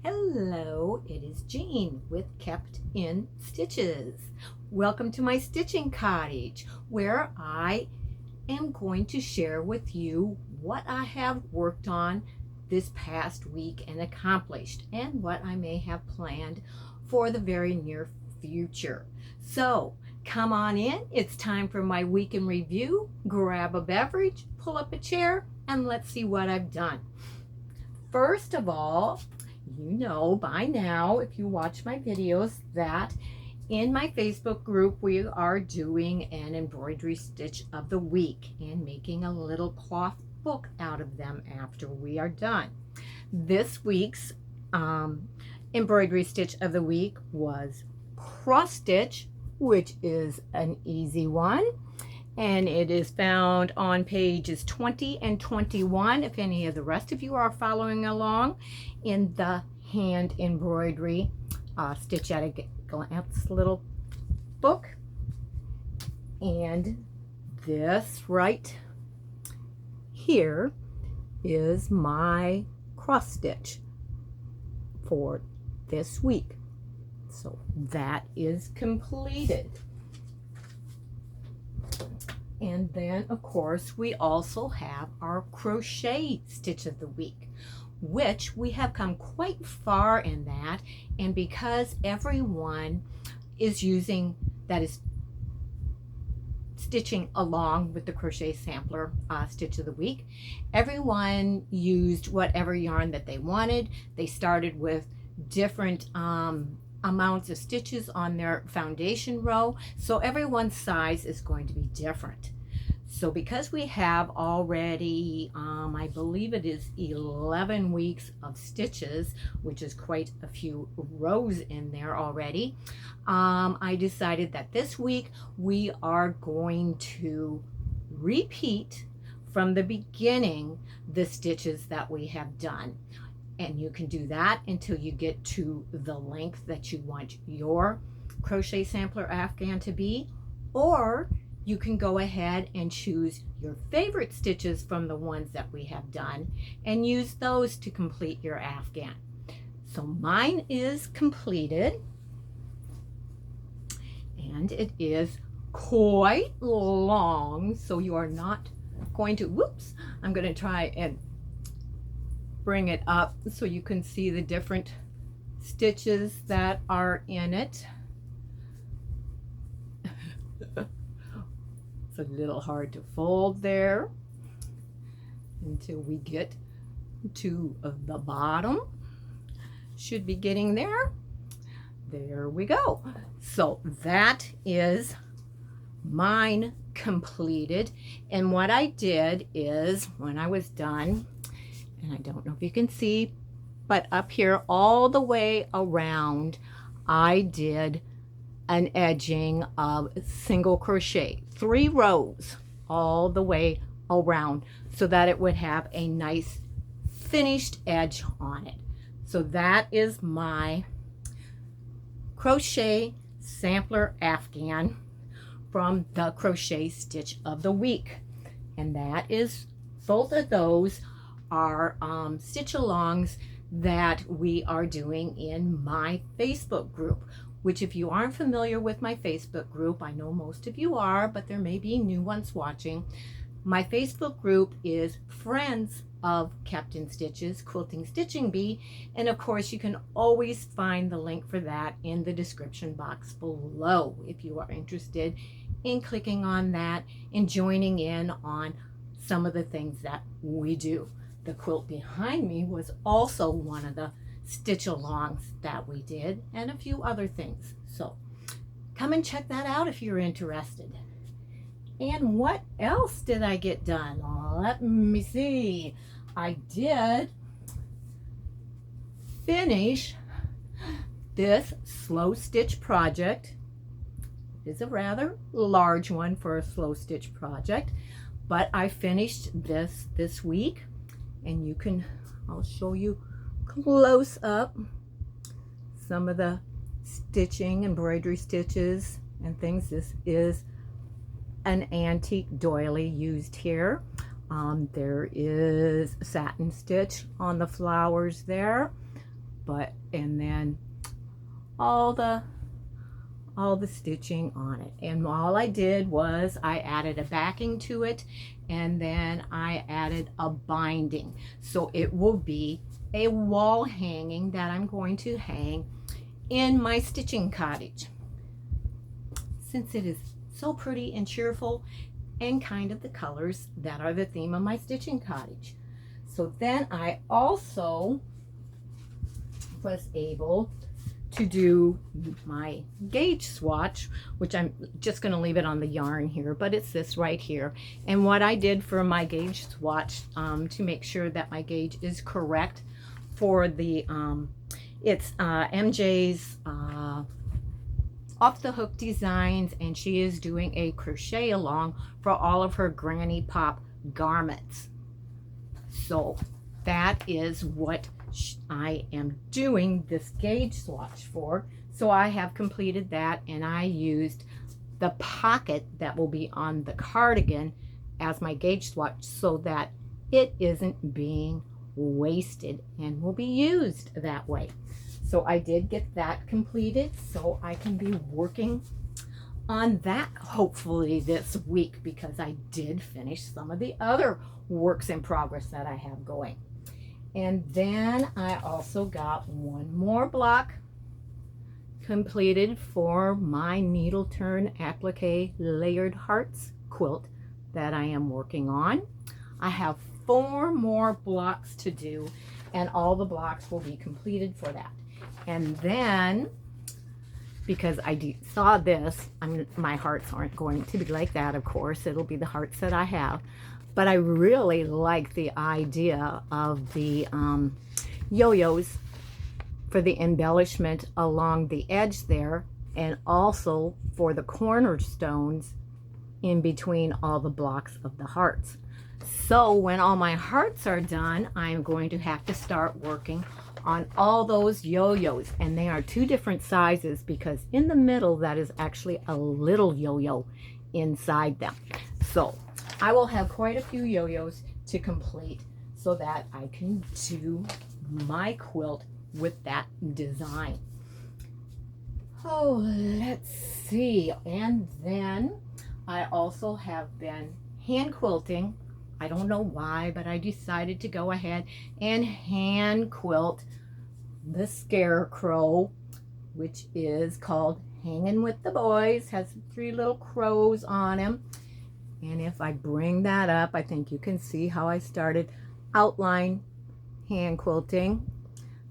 Hello, it is Jean with Kept in Stitches. Welcome to my stitching cottage where I am going to share with you what I have worked on this past week and accomplished and what I may have planned for the very near future. So come on in, it's time for my week in review. Grab a beverage, pull up a chair, and let's see what I've done. First of all, you know by now, if you watch my videos, that in my Facebook group we are doing an embroidery stitch of the week and making a little cloth book out of them after we are done. This week's embroidery stitch of the week was cross stitch, which is an easy one. And it is found on pages 20 and 21 if any of the rest of you are following along in the hand embroidery stitch at a glance little book. And this right here is my cross stitch for this week. So that is completed. And then, of course, we also have our crochet stitch of the week, which we have come quite far in that. And because everyone is using, that is stitching along with the crochet sampler stitch of the week, everyone used whatever yarn that they wanted. They started with different amounts of stitches on their foundation row, so everyone's size is going to be different. So because we have already I believe it is 11 weeks of stitches, which is quite a few rows in there already, I decided that this week we are going to repeat from the beginning the stitches that we have done. And you can do that until you get to the length that you want your crochet sampler afghan to be, or you can go ahead and choose your favorite stitches from the ones that we have done and use those to complete your afghan. So mine is completed, and it is quite long, so you are not going to, whoops, I'm going to try and bring it up so you can see the different stitches that are in it. It's a little hard to fold there until we get to the bottom. Should be getting there. There we go. So that is mine completed. And what I did is, when I was done, and I don't know if you can see, but up here all the way around I did an edging of single crochet, 3 rows all the way around, so that it would have a nice finished edge on it. So that is my crochet sampler afghan from the crochet stitch of the week. And that is, both of those are stitch alongs that we are doing in my Facebook group, which, if you aren't familiar with my Facebook group, I know most of you are, but there may be new ones watching. My Facebook group is Friends of Kept in Stitches, Quilting Stitching Bee, and of course you can always find the link for that in the description box below if you are interested in clicking on that and joining in on some of the things that we do. The quilt behind me was also one of the stitch alongs that we did, and a few other things. So come and check that out if you're interested. And what else did I get done? Let me see. I did finish this slow stitch project. It is a rather large one for a slow stitch project, but I finished this week. And you can, I'll show you close up some of the stitching, embroidery stitches and things. This is an antique doily used here. There is a satin stitch on the flowers there. and then all the stitching on it. And all I did was I added a backing to it, and then I added a binding. So it will be a wall hanging that I'm going to hang in my stitching cottage. Since it is so pretty and cheerful and kind of the colors that are the theme of my stitching cottage. So then I also was able to do my gauge swatch, which I'm just going to leave it on the yarn here, but it's this right here. And what I did for my gauge swatch to make sure that my gauge is correct for the it's MJ's Off the Hook Designs, and she is doing a crochet along for all of her Granny Pop garments. So that is what I am doing this gauge swatch for. So I have completed that, and I used the pocket that will be on the cardigan as my gauge swatch so that it isn't being wasted and will be used that way. So I did get that completed, so I can be working on that hopefully this week, because I did finish some of the other works in progress that I have going. And then I also got one more block completed for my needle turn applique layered hearts quilt that I am working on. I have 4 more blocks to do, and all the blocks will be completed for that. And then, because I saw this, my hearts aren't going to be like that, of course. It'll be the hearts that I have. But I really like the idea of the yo-yos for the embellishment along the edge there, and also for the cornerstones in between all the blocks of the hearts. So when all my hearts are done, I'm going to have to start working on all those yo-yos, and they are 2 different sizes, because in the middle that is actually a little yo-yo inside them. So I will have quite a few yo-yos to complete so that I can do my quilt with that design. Oh, let's see. And then I also have been hand quilting. I don't know why, but I decided to go ahead and hand quilt the Scarecrow, which is called Hanging with the Boys. Has 3 little crows on him. And if I bring that up, I think you can see how I started outline hand quilting.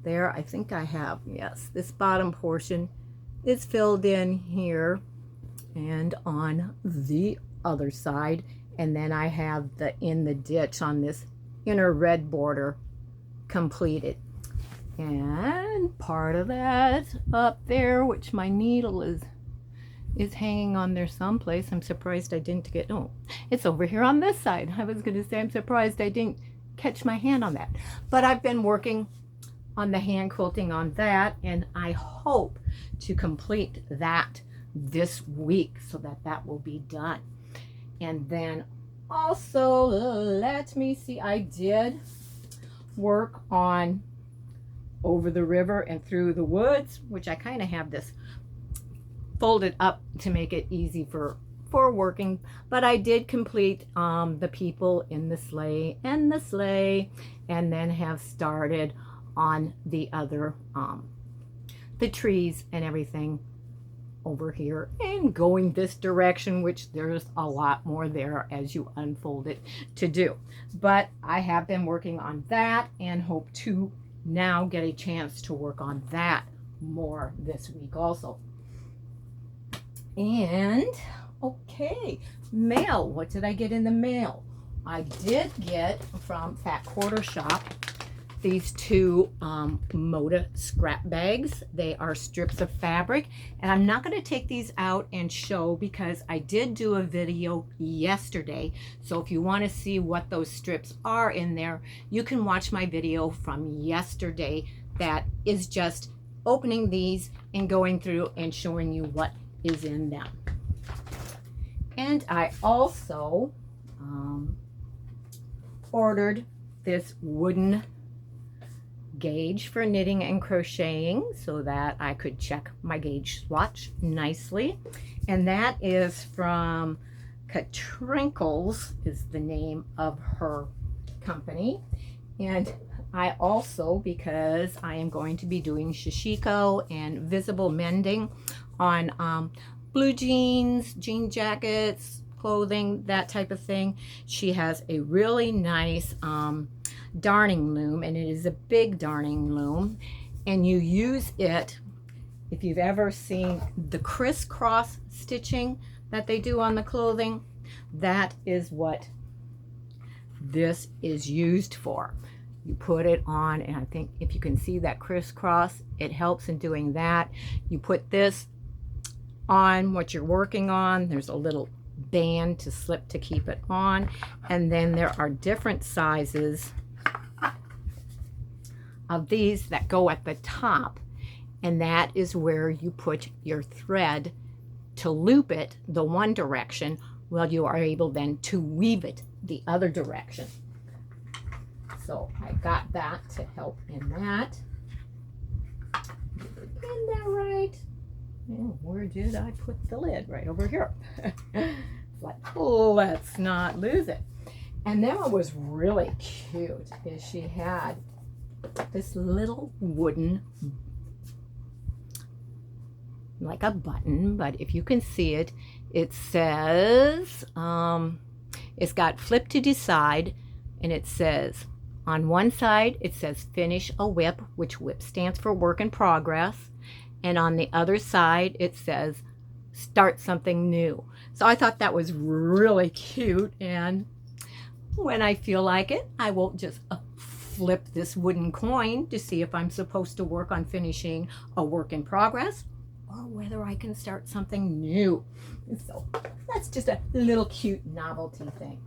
There, I think I have, yes, this bottom portion is filled in here and on the other side. And then I have the in the ditch on this inner red border completed. And part of that up there, which my needle is hanging on there someplace. I'm surprised I didn't get, oh, it's over here on this side. I was going to say I'm surprised I didn't catch my hand on that. But I've been working on the hand quilting on that, and I hope to complete that this week so that that will be done. And then also, let me see, I did work on Over the River and Through the Woods, which I kind of have this folded up to make it easy for working, but I did complete the people in the sleigh and the sleigh, and then have started on the other the trees and everything over here and going this direction, which there's a lot more there as you unfold it to do. But I have been working on that and hope to now get a chance to work on that more this week also. And okay, mail. What did I get in the mail? I did get from Fat Quarter Shop these 2 Moda scrap bags. They are strips of fabric, and I'm not going to take these out and show because I did do a video yesterday. So if you want to see what those strips are in there, you can watch my video from yesterday that is just opening these and going through and showing you what is in them. And I also ordered this wooden gauge for knitting and crocheting so that I could check my gauge swatch nicely. And that is from Cottage is the name of her company. And I also, because I am going to be doing shishiko and visible mending on blue jeans, jean jackets, clothing, that type of thing, she has a really nice darning loom, and it is a big darning loom, and you use it, if you've ever seen the crisscross stitching that they do on the clothing, that is what this is used for. You put it on, and I think if you can see that crisscross, it helps in doing that. You put this on what you're working on. There's a little band to slip to keep it on, and then there are different sizes of these that go at the top, and that is where you put your thread to loop it the one direction while you are able then to weave it the other direction. So I got that to help in that. Isn't that right? Oh, where did I put the lid? Right over here. Like, let's not lose it. And then what was really cute is she had this little wooden, like a button, but if you can see it, it says, it's got flip to decide, and it says, on one side, it says finish a whip, which whip stands for work in progress. And on the other side, it says start something new. So I thought that was really cute. And when I feel like it, I will just flip this wooden coin to see if I'm supposed to work on finishing a work in progress or whether I can start something new. So that's just a little cute novelty thing.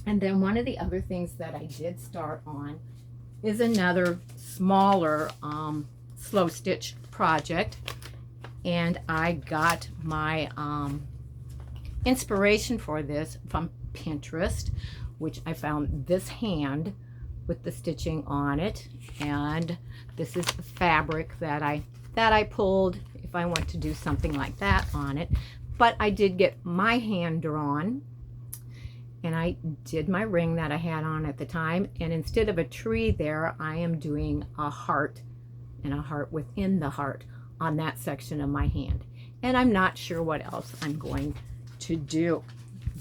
And then one of the other things that I did start on is another smaller slow stitch project. And I got my inspiration for this from Pinterest, which I found this hand with the stitching on it. And this is the fabric that I pulled if I want to do something like that on it. But I did get my hand drawn, and I did my ring that I had on at the time, and instead of a tree there, I am doing a heart and a heart within the heart on that section of my hand. And I'm not sure what else I'm going to do,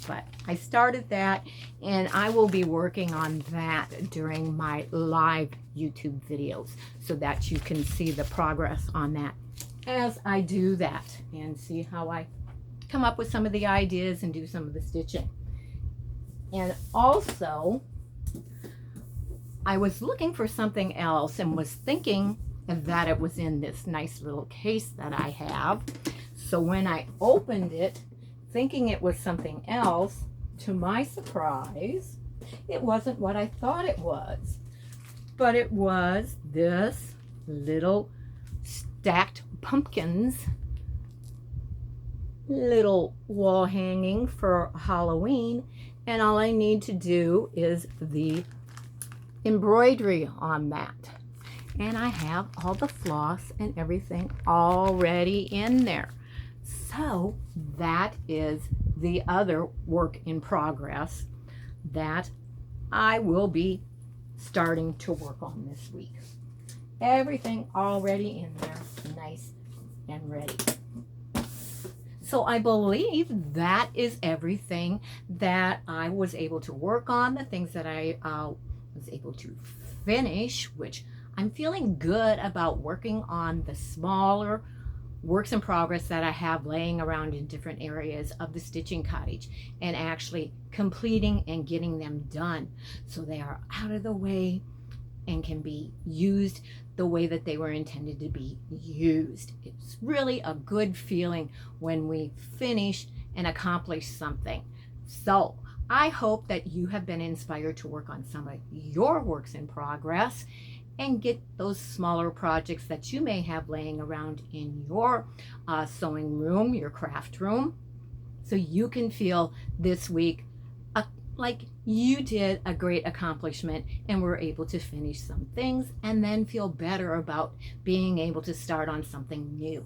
but I started that, and I will be working on that during my live YouTube videos so that you can see the progress on that as I do that and see how I come up with some of the ideas and do some of the stitching. And also, I was looking for something else and was thinking that it was in this nice little case that I have. So when I opened it, thinking it was something else, to my surprise, it wasn't what I thought it was. But it was this little stacked pumpkins, little wall hanging for Halloween. And all I need to do is the embroidery on that. And I have all the floss and everything already in there. So that is the other work in progress that I will be starting to work on this week. Everything already in there, nice and ready. So I believe that is everything that I was able to work on, the things that I was able to finish, which I'm feeling good about working on the smaller works in progress that I have laying around in different areas of the stitching cottage and actually completing and getting them done so they are out of the way and can be used the way that they were intended to be used. It's really a good feeling when we finish and accomplish something. So I hope that you have been inspired to work on some of your works in progress and get those smaller projects that you may have laying around in your sewing room, your craft room, so you can feel this week like you did a great accomplishment and were able to finish some things and then feel better about being able to start on something new.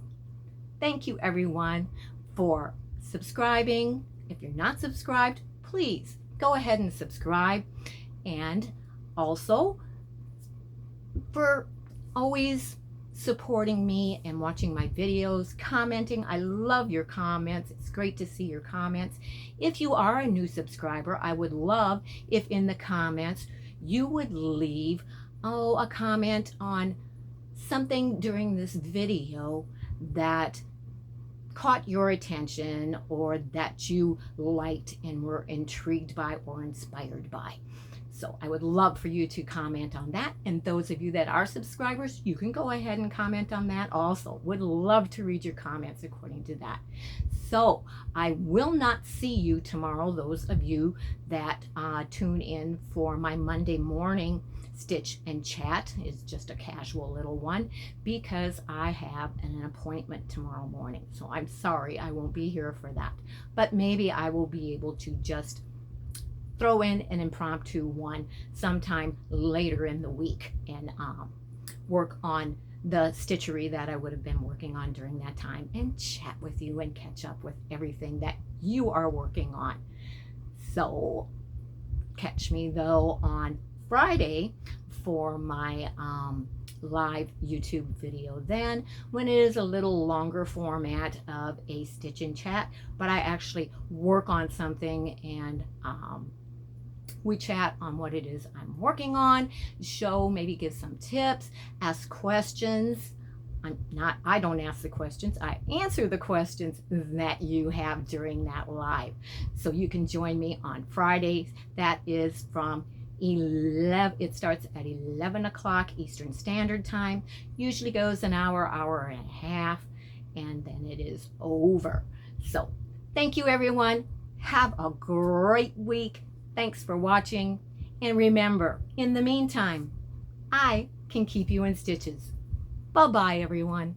Thank you everyone for subscribing. If you're not subscribed, please go ahead and subscribe, and also for always supporting me and watching my videos, commenting. I love your comments. It's great to see your comments. If you are a new subscriber, I would love if in the comments you would leave a comment on something during this video that caught your attention or that you liked and were intrigued by or inspired by. So I would love for you to comment on that. And those of you that are subscribers, you can go ahead and comment on that also. Would love to read your comments according to that. So I will not see you tomorrow, those of you that tune in for my Monday morning stitch and chat. It's just a casual little one because I have an appointment tomorrow morning. So I'm sorry I won't be here for that. But maybe I will be able to just throw in an impromptu one sometime later in the week and work on the stitchery that I would have been working on during that time and chat with you and catch up with everything that you are working on. So catch me though on Friday for my live YouTube video then, when it is a little longer format of a stitch and chat, but I actually work on something and we chat on what it is I'm working on, maybe give some tips, ask questions. I don't ask the questions, I answer the questions that you have during that live. So you can join me on Fridays. That is from 11, it starts at 11 o'clock Eastern Standard Time, usually goes an hour, hour and a half, and then it is over. So thank you everyone. Have a great week. Thanks for watching. And remember, in the meantime, I can keep you in stitches. Bye-bye, everyone.